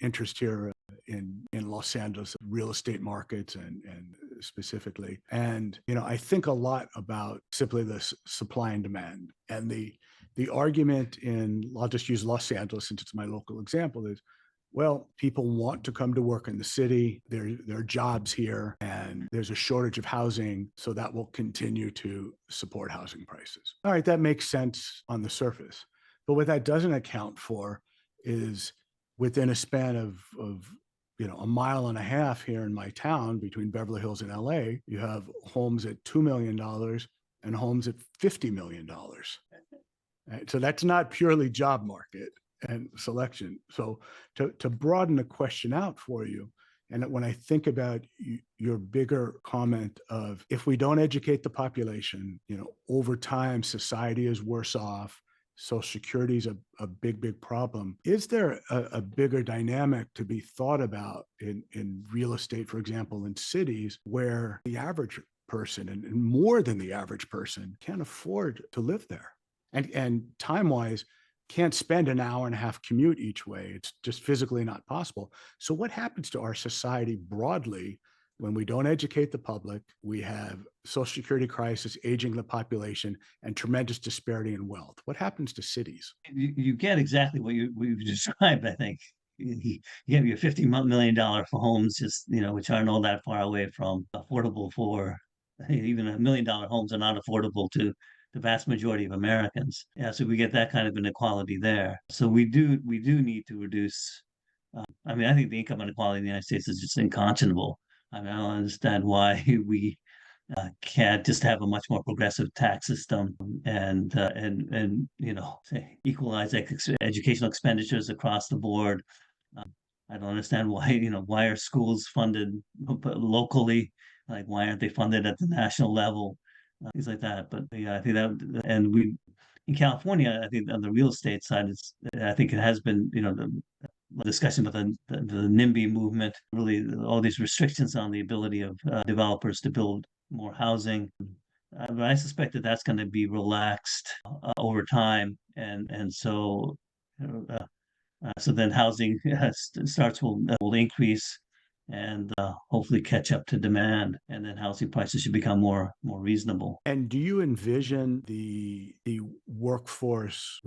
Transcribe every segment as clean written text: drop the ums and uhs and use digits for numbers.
interest here in Los Angeles real estate markets and specifically. And I think a lot about simply the supply and demand. And the argument I'll just use Los Angeles since it's my local example, is, well, people want to come to work in the city. There are jobs here, and there's a shortage of housing, so that will continue to support housing prices. All right, that makes sense on the surface. But what that doesn't account for is within a span of a mile and a half here in my town between Beverly Hills and LA, you have homes at $2 million and homes at $50 million. Right? So that's not purely job market and selection. So to broaden the question out for you, and when I think about your bigger comment of, if we don't educate the population, over time, society is worse off. Social Security is a big problem. Is there a bigger dynamic to be thought about in real estate, for example, in cities where the average person and more than the average person can't afford to live there? And time-wise, can't spend an hour and a half commute each way. It's just physically not possible. So what happens to our society broadly when we don't educate the public? We have Social Security crisis, aging the population, and tremendous disparity in wealth. What happens to cities? You get exactly what we've described, I think. You have your $50 million for homes, just, which aren't all that far away from affordable for, even $1 million homes are not affordable to the vast majority of Americans. Yeah, so we get that kind of inequality there. So we do need to reduce. I think the income inequality in the United States is just unconscionable. I don't understand why we can't just have a much more progressive tax system and say equalize educational expenditures across the board. I don't understand why are schools funded locally? Like, why aren't they funded at the national level? Things like that. But yeah, I think that, and we in California, I think on the real estate side, I think it has been, the discussion with the NIMBY movement, really all these restrictions on the ability of developers to build more housing. But I suspect that that's going to be relaxed over time, and so then housing will increase and hopefully catch up to demand, and then housing prices should become more reasonable. And do you envision the workforce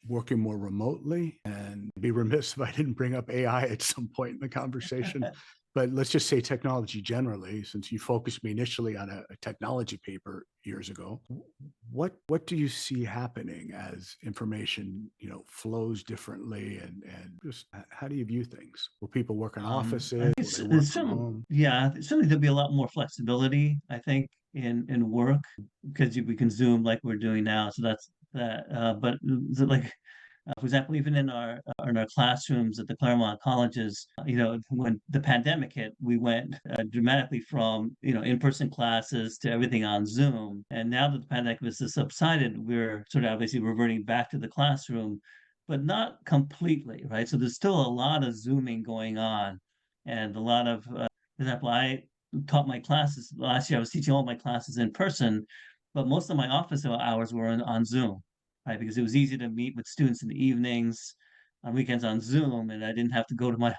working more remotely? And be remiss if I didn't bring up AI at some point in the conversation. But let's just say technology generally, since you focused me initially on a technology paper years ago. What do you see happening as information, flows differently, and just how do you view things? Will people work in offices? Will they work from home? Yeah, certainly there'll be a lot more flexibility, I think, in work, because we can Zoom like we're doing now. So that's that. But like, for example, even in our classrooms at the Claremont colleges, when the pandemic hit, we went dramatically from in-person classes to everything on Zoom. And now that the pandemic has subsided, we're sort of obviously reverting back to the classroom, but not completely, right? So there's still a lot of Zooming going on, and a lot of, for example, I taught my classes last year. I was teaching all my classes in person, but most of my office hours were on Zoom, right? Because it was easy to meet with students in the evenings, on weekends on Zoom, and I didn't have to go to my